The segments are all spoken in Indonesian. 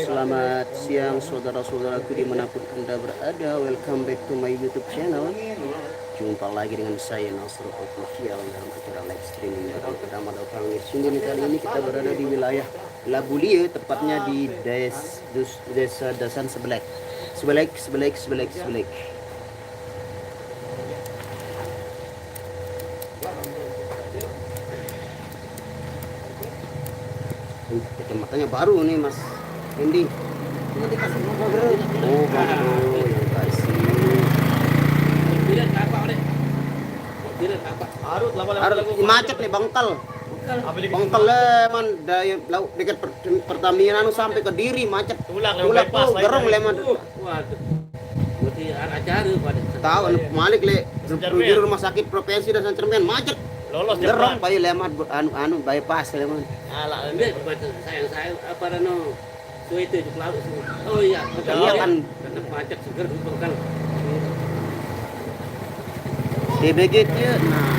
selamat siang saudara-saudaraku dimanapun Anda berada. Welcome back to my YouTube channel. Jumpa lagi dengan saya Nasro Official dalam acara live streaming dari Kedamaian Pangis. Sungguh kali ini kita berada di wilayah Labulie, tepatnya di desa Dasan Sebelek. Kecamatannya baru nih Mas Hendy. Oh baru yang kasih. Macet nih bangkal leman dari laut dekat Pertamina sampai ke Diri macet. Tulang gerong leman. Berarti acara pada tahu Malik le di rumah sakit provinsi dan Cermen macet. Lolos gerong bayi leman anu bypass leman. Alah sayang apa rano itu laut. Oh iya kan macet seger kan. DBG nah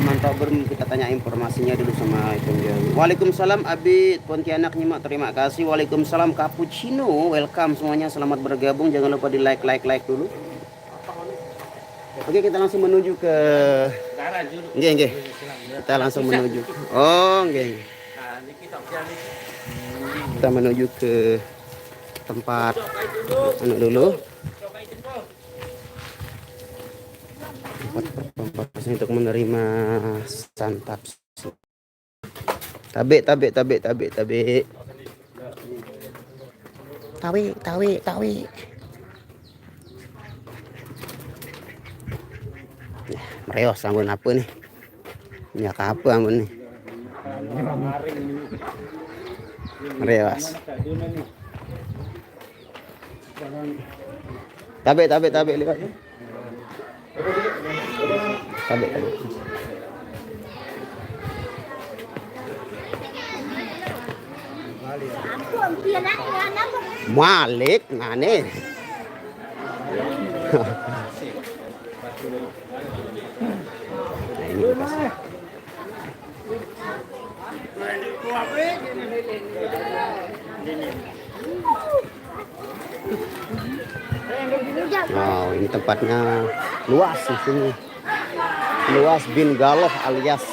mantap kita tanya informasinya dulu sama itu dia. Waalaikumsalam Abi Pontianak nyimak, terima kasih. Waalaikumsalam Cappuccino, welcome semuanya, selamat bergabung, jangan lupa di like dulu. Oke, kita langsung menuju ke nggih. Kita langsung menuju. Oh, nggih. Kita menuju ke tempat dulu. Untuk menerima santap. Tabe. Mereos sambun apa nih? Minyak apa ampun nih? Mereos. Tabe lihat. Tabe. Malik nane. Wow, ini tempatnya luas di sini. Luas bin Galoh alias.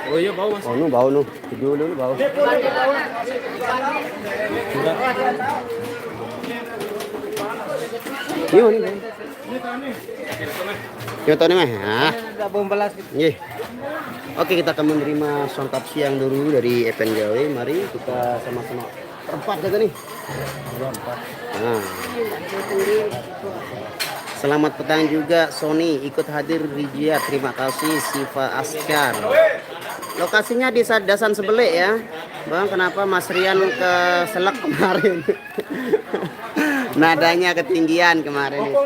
Oh iya bau Mas. Oh, bau nu. Dulu bau. Ini tahu nih mah. Nggih. Oke, kita akan menerima santap siang dulu dari Epen Gawe. Mari kita sama-sama perempat aja nih. Nah. Selamat petang juga Sony ikut hadir Rijia. Terima kasih Siva Askar. Lokasinya di Dasan Sebelek ya. Bang, kenapa Mas Rian ke Selek kemarin? Nadanya ketinggian kemarin itu.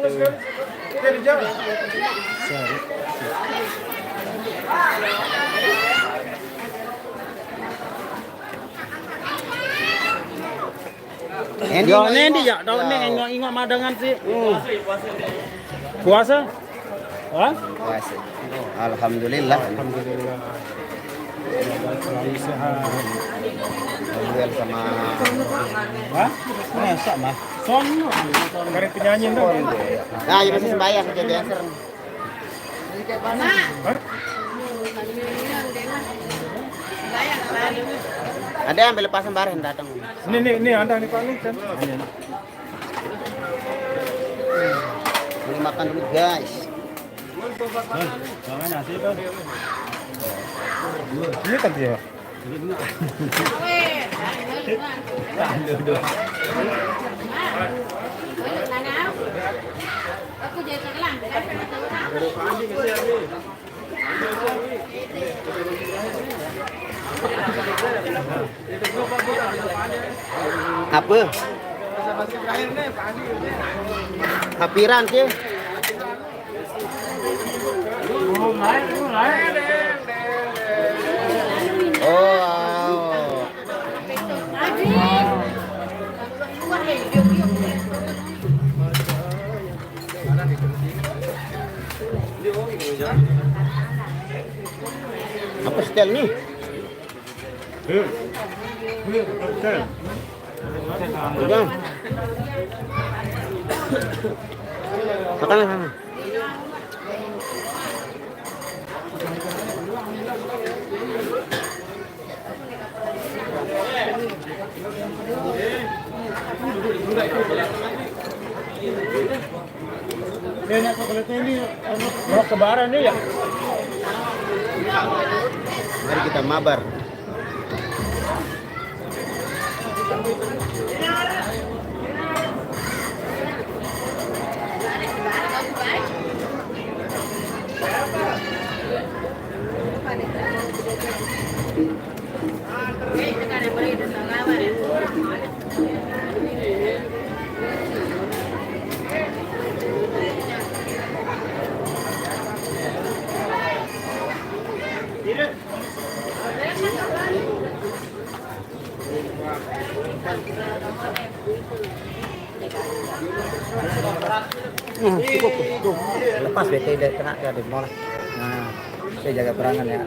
Ini ya, ingok madangan sih. Puasa? Hah? Puasa. Alhamdulillah. Selalu sehat. Duel sama. Hah? Masa mah? Son. Kare penyanyi dong. Nah, ya masih sembahyang aja biasa. Ada yang ambil lepasan bareng datang. Ini ada nih Pak nih kan. Ini makan dulu guys. Jangan nasi kan. Ini kan dia. Aku jadi terlang. Apa? Hapiran sih. Oh. Apa setel nih? Udah. Makan sana. Banyak coklat ini. Mau kebaran nih ya? Mari kita mabar. Cukup tuh. Lepas BT udah kena ya di mall. Nah, saya jaga perangan ya.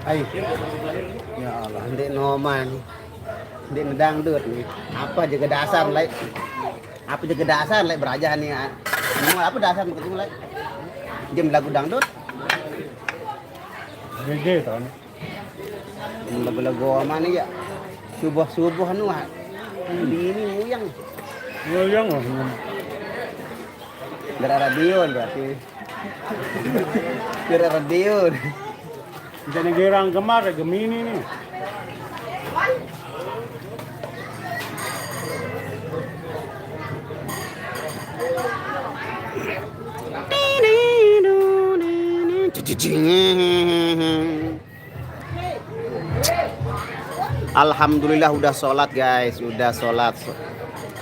Ay, ya Allah, ndek noman, ndek dangdut nih. Apa jaga dasar lek? Apa jaga dasar lek beraja nih? Mau apa dasar ketemu lek? Dia lagu dangdut. Gede tahun. Lagu-lagu mana ya? Subuh-subuh anu. Ini muyang. Muyang. Dari radio berarti. Dari radio. Jadi gerang gemar Gemini nih. Alhamdulillah udah sholat guys, udah sholat.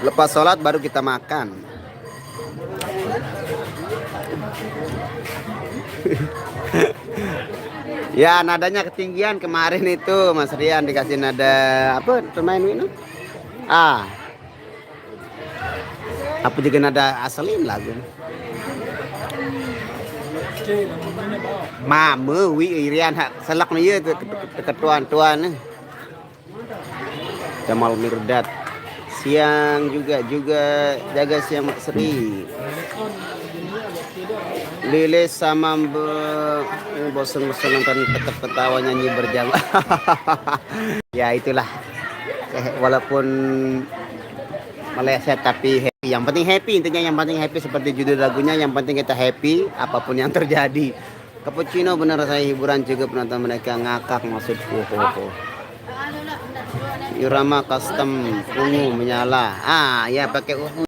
Lepas sholat baru kita makan. Ya nadanya ketinggian kemarin itu Mas Rian dikasih nada apa pemain ini? Apa juga nada asalin lagu. Mama wi Rian selak nih itu ketuan-tuan. Jamal Mirdad. Siang juga jaga siang Mak Sri. Lilis sama bosan-bosan nonton ketawa nyanyi berjamaah. Ya itulah. Walaupun meleset tapi happy. Yang penting happy intinya, yang penting happy seperti judul lagunya, yang penting kita happy apapun yang terjadi. Cappuccino benar saya hiburan juga penonton mereka ngakak maksudku. Irama custom ungu menyala. Ya pakai ungu.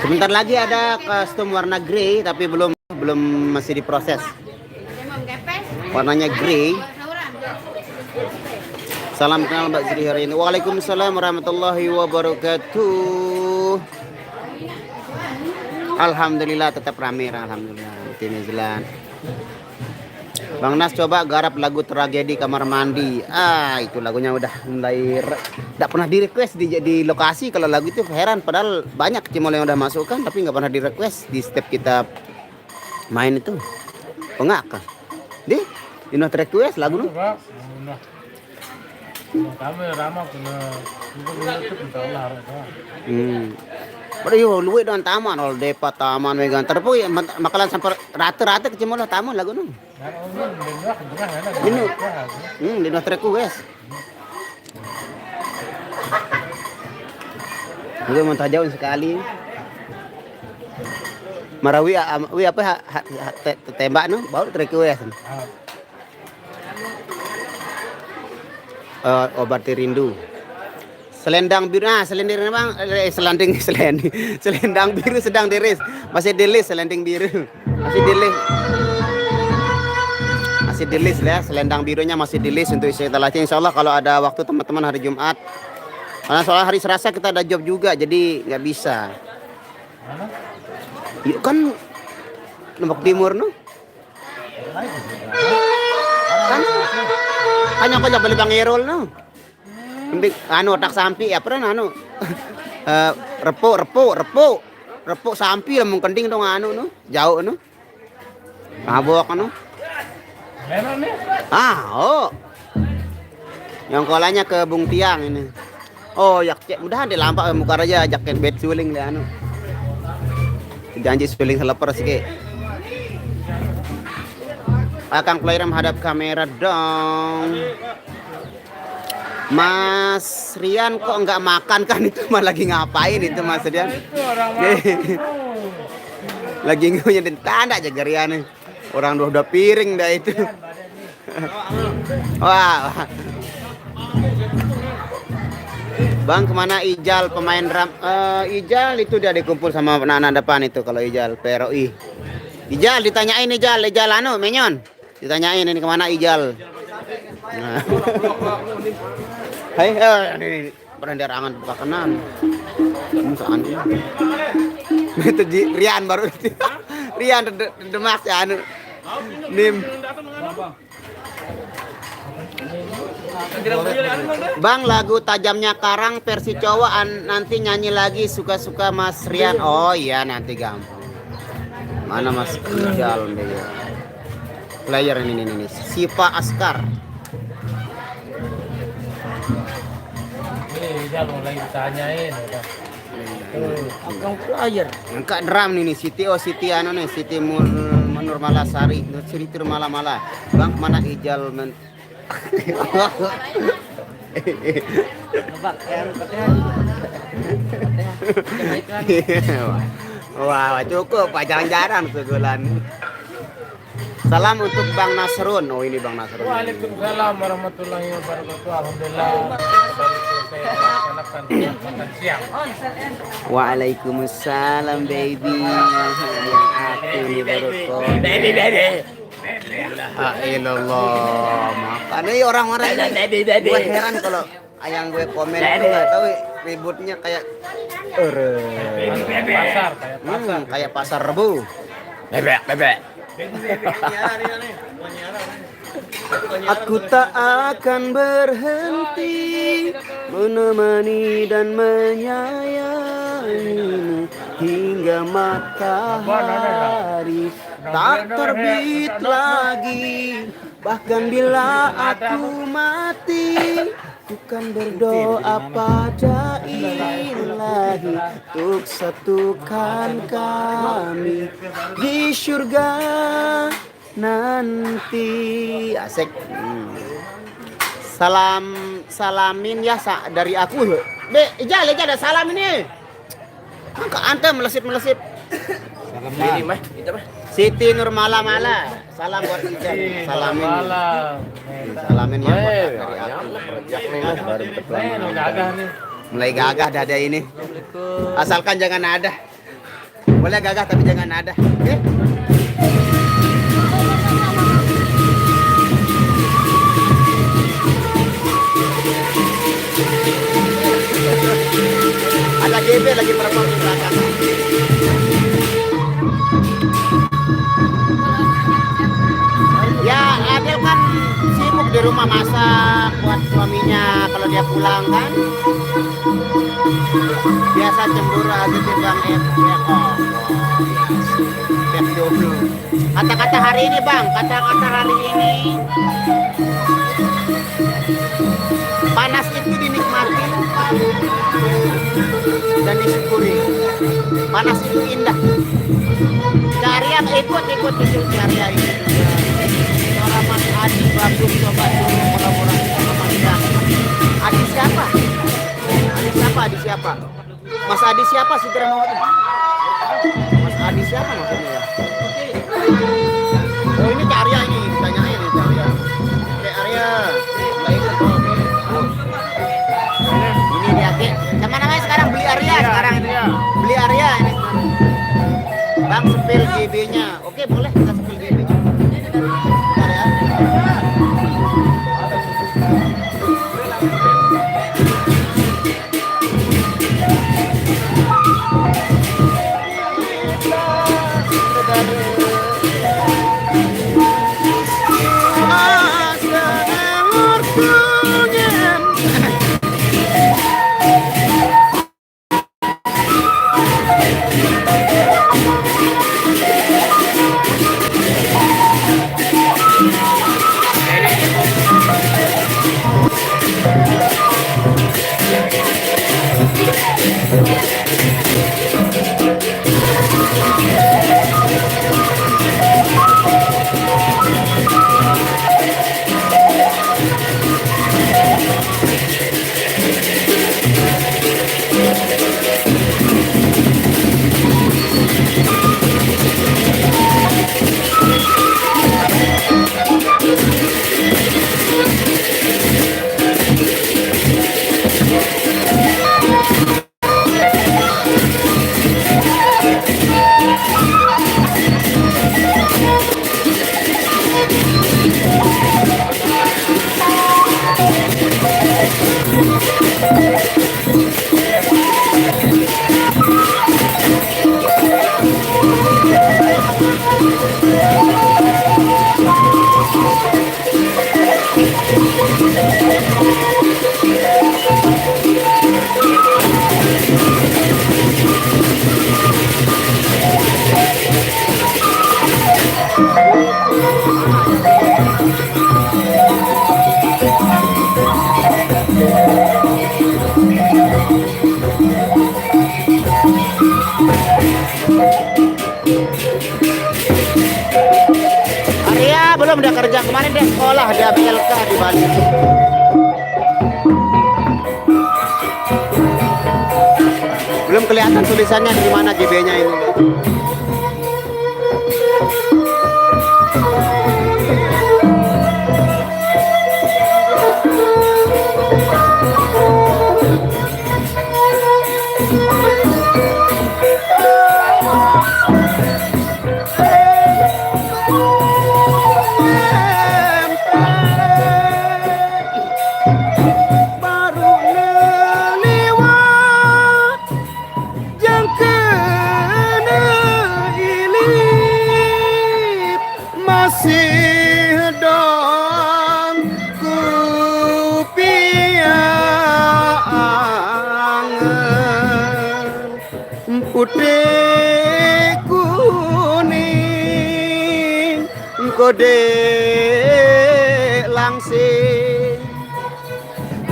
Sebentar lagi ada custom warna grey tapi belum masih diproses. Warnanya grey. Salam kenal Mbak Sri hari ini. Waalaikumsalam warahmatullahi wabarakatuh. Alhamdulillah tetap ramai, alhamdulillah. Ini jalan. Bang Nas coba garap lagu Tragedi Kamar Mandi. Itu lagunya udah mulai tidak pernah di request di lokasi. Kalau lagu itu heran, padahal banyak cimol yang udah masukkan tapi nggak pernah di request di step kita main itu. Pengak kan? Dino request lagu nu. Pak. Nah. Kami ramah kena itu kita Allah harus. Pada yo luwe don taman ol depa taman megan terpo makalan sampai rata-rata kecemol taman lagu nu. Dino. Dino request. Gue mau jauh sekali. Marawi apa tembak nu baru request. Obat rindu. Selendang biru, selendang bang, selendang biru sedang diris, masih dilis selendang biru, masih dilis ya, selendang birunya masih dilis untuk isi talaknya. Insya Allah kalau ada waktu teman-teman hari Jumat, karena soal hari Selasa kita ada job juga, jadi nggak bisa. Yuk kan Lombok Timur nu, kan hanya kau beli Bang Erol nu. Anu otak sampi ya pernah anu repuk sampi lah mengkending dong anu nu jauh nu mabok anu yang kolanya ke Bung Tiang ini ya cek mudahan di lampak muka aja jaket bed suling deh anu janji suling seleper sih akan player menghadap kamera dong. Mas Rian kok nggak makan kan itu mah lagi ngapain itu Mas Rian? Lagi ngunyedin tanda aja Rian. Orang udah piring dah itu. Wah. Bang kemana Ijal pemain drum? Ijal itu dia dikumpul sama anak-anak depan itu kalau Ijal PROI. Ijal ditanyain Ijal anu menyon. Ditanyain ini kemana Ijal? Nah. Hai, ini berenderangan pakanan. Saan ini. Itu Rian baru. Rian demak ya anu. Nim. Bang lagu tajamnya karang versi cowok nanti nyanyi lagi suka-suka Mas Rian. Oh iya nanti gampang. Mana Mas Rijal deh. Player ini Sipa Askar. Ijal mulai ditanyain udah. Akang player. Angkat drum nih Siti anu nih Siti Nur Malasari, Siti Mala. Bang mana Ijal men. Wah, cukup Pak jarang sebulan. Salam untuk Bang Nasrun. Oh ini Bang Nasrun. Waalaikumsalam warahmatullahi wabarakatuh. Alhamdulillah. Makan siang. Waalaikumsalam baby. Yang aku ini baru baby. Illallah. Makan ini orang-orang gue heran kalau ayang gue komen itu nggak tahu ributnya kayak kayak pasar Rebo. Bebek. Aku tak akan berhenti menemani dan menyayangimu hingga matahari tak terbit lagi. Bahkan bila aku mati, ku kan berdoa pada Ilahi untuk satukan kami di surga nanti. Asik. Salamin ya dari aku. Ijal ada salam ini. Angka ante melesit. Salam ini mah, itu mah. Siti Nur Mala. Salam buat Ijal. Salamin. Salamin ya dari aku. Baru mulai gagah dada ini. Asalkan jangan ada. Boleh gagah tapi jangan ada. Oke? Ada GB lagi perempuan di belakang. Ya, Adel kan sibuk di rumah masak buat suaminya kalau dia pulang kan. Biasa cemburu aja sih Bang Ed. Pep jomblo. Kata-kata hari ini bang, kata-kata hari ini. Panas itu dinikmati dan disyukuri. Panas itu indah. Cari yang ikut itu cari yang ini. Suara Mas Adi bagus, coba dulu kolaborasi sama Mas Bang. Adi siapa? Adi siapa? Mas Adi siapa sih drama itu? Mas Adi siapa maksudnya ya? Oh ini Kak Arya ini, ditanyain nih Kak Arya. Kak Arya, nggak ikut oh. Ini dia Kak. Sama namanya sekarang beli Arya sekarang ini. Beli Arya ini. Bang sepil GB-nya. Oke boleh kita sepil GB. Bentar ya. Arya belum dia kerja kemarin dia sekolah dia BLK di Bali. Belum kelihatan tulisannya di mana GB-nya ini. Putih kuning kode langsing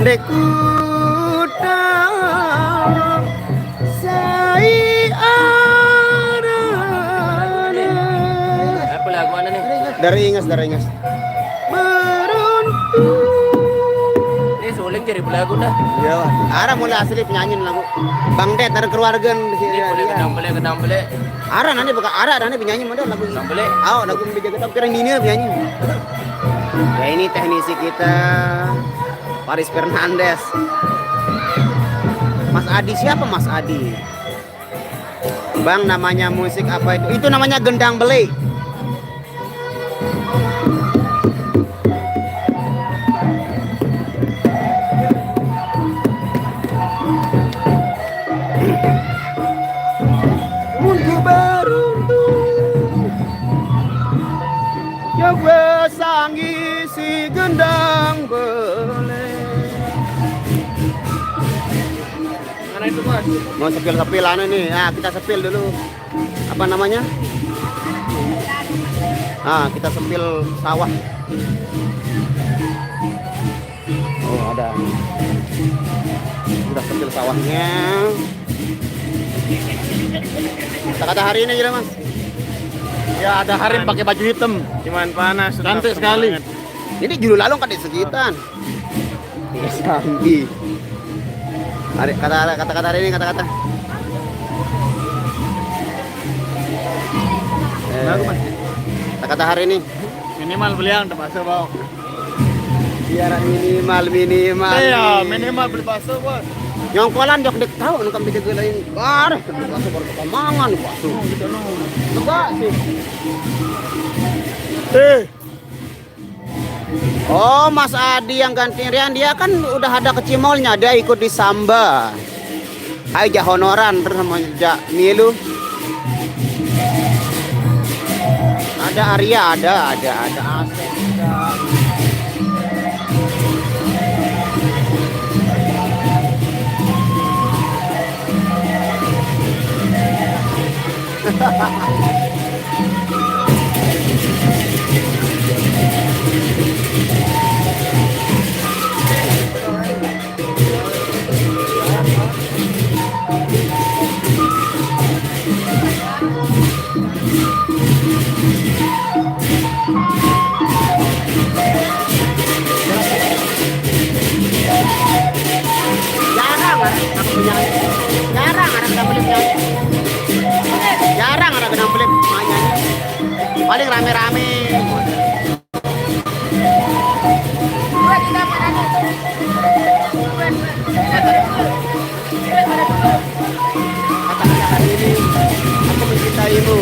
dekuta sai arane. Apa lagu mana nih? Dari Ingas beruntung. Ini suling jadi lagu dah. Ya, ara mulai asli penyanyi lagu. Bang Det ada keluarga di sini. Kedang beli. Ara nanti bakal ara nanti penyanyi model lagu. Kedang beli. Oh, lagu menjaga tapi orang ini penyanyi. Ya ini teknisi kita Paris Fernandes. Mas Adi siapa Mas Adi? Bang namanya musik apa itu? Itu namanya gendang beli. Sangi si gendang bele. Mana itu Mas? Mas. Mau sepil-sepil anu nih. Nah, kita sepil dulu. Apa namanya? Nah, kita sepil sawah. Oh, ada. Udah sepil sawahnya. Kata-kata hari ini gimana, Mas? Ya ada Harim pakai baju hitam. Cuman panas. Cantik sekali. Ini julu lalu kan di segitan. Ya sambi. Kata-kata hari ini kata-kata. Kata-kata hari ini. Minimal beli yang bakso bau. Biar minimal. Iya, minimal beli bakso bos. Nyongkolan jok dek tahu nu kami dek lain. Bar, bakso baru kemangan bakso. Enggak sih. Oh, Mas Adi yang ganti Rian, dia kan udah ada ke Cimolnya, dia ikut di Samba. Aja honoran terus sama Milu. Ada Arya, ada Asep, ada. Jarang ada gedang beli nyanyi. Paling rame-rame. Kata-kata hari ini aku mencintaimu.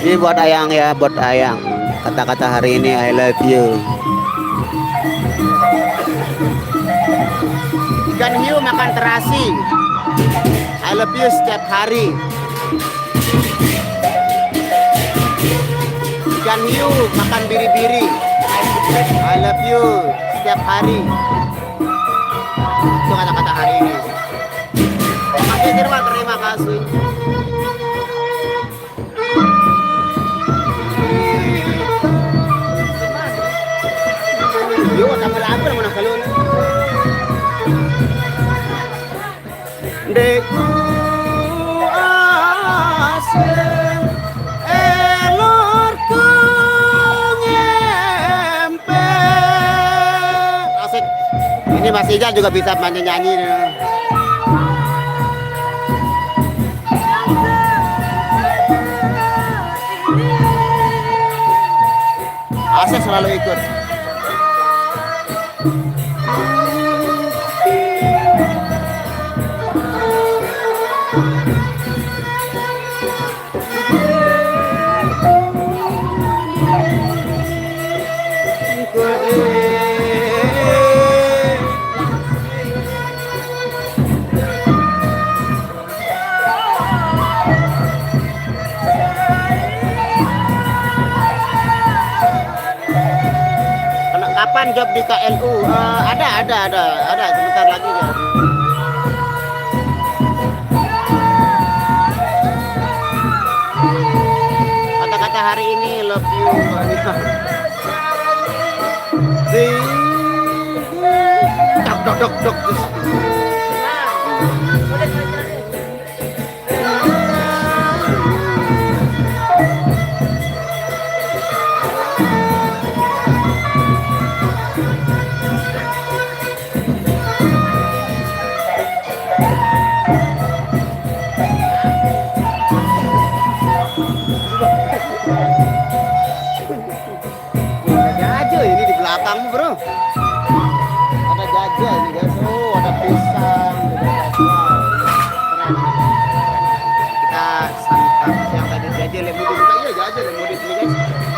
Ini buat Ayang ya, buat Ayang. Kata-kata hari ini I love you. Ikan hiu makan terasi. I love you setiap hari. Ikan hiu makan biri-biri. I love you setiap hari. Itu kata-kata hari ini. Terima kasih. Yo, tambah lapar mana kalau Deku asem elorku ngempe. Asik. Ini Mas Ijal juga bisa nyanyi. Asik selalu ikut. Kapan job di KLU? Ada sebentar lagi ya. Kata-kata hari ini love you. Dok. Belakangmu bro, ada jajah ini guys. Oh, ada pisang, kita santap yang tadi jajah lemudi buka. Iya jajah lemudi ini guys,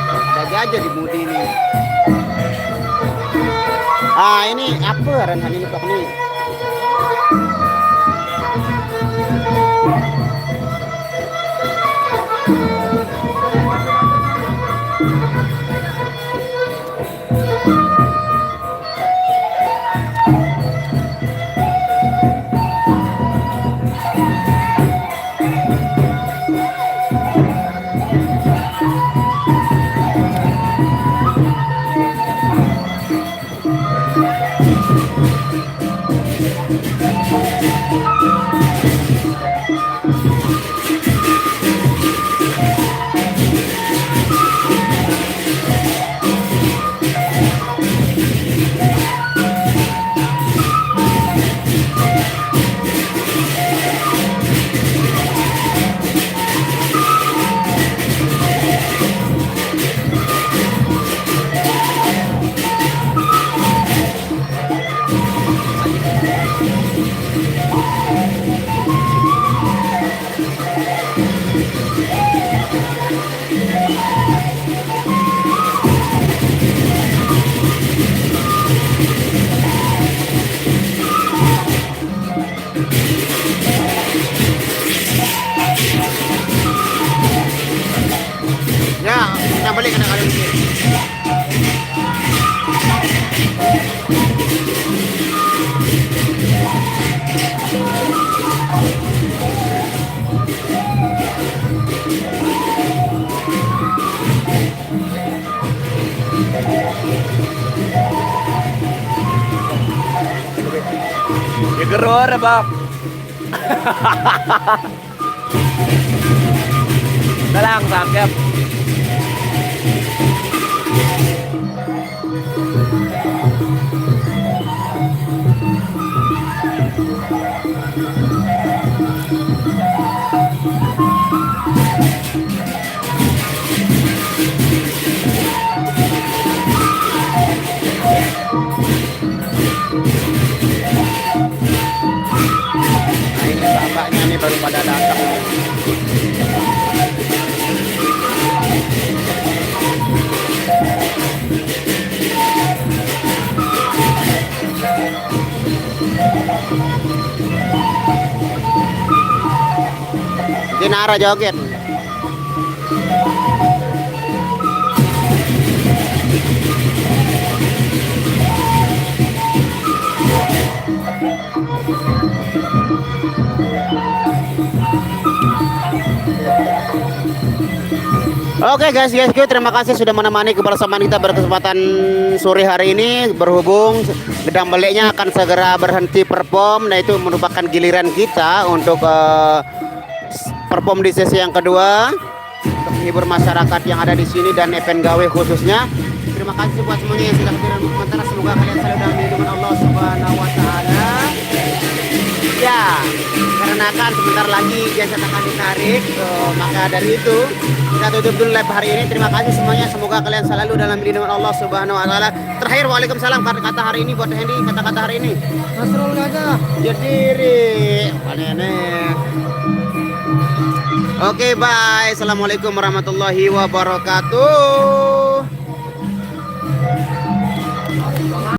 ada jajah di mudi ini. Ini apa Renhan ini pak nih? Kita balik kena kali ini. Ya geror bang. Dalang sakit. Nah ini bapaknya nih baru pada datang. Dinara joget. Oke guys, terima kasih sudah menemani kebersamaan kita berkesempatan sore hari ini. Berhubung Gedang Beliknya akan segera berhenti perform, nah itu merupakan giliran kita untuk perform di sesi yang kedua untuk menghibur masyarakat yang ada di sini dan event gawe khususnya. Terima kasih buat semuanya yang sudah hadir sementara. Semoga kalian selalu dalam lindungan Allah Subhanahu wa taala. Ya, karena kan sebentar lagi jasad akan ditarik, maka dari itu kita tutup dulu live hari ini. Terima kasih semuanya, semoga kalian selalu dalam lindungan Allah Subhanahu wa taala. Terakhir, waalaikumsalam. Kata hari ini buat Hendy, kata-kata hari ini. Nasrul aja. Jadi, oke, bye. Assalamualaikum warahmatullahi wabarakatuh.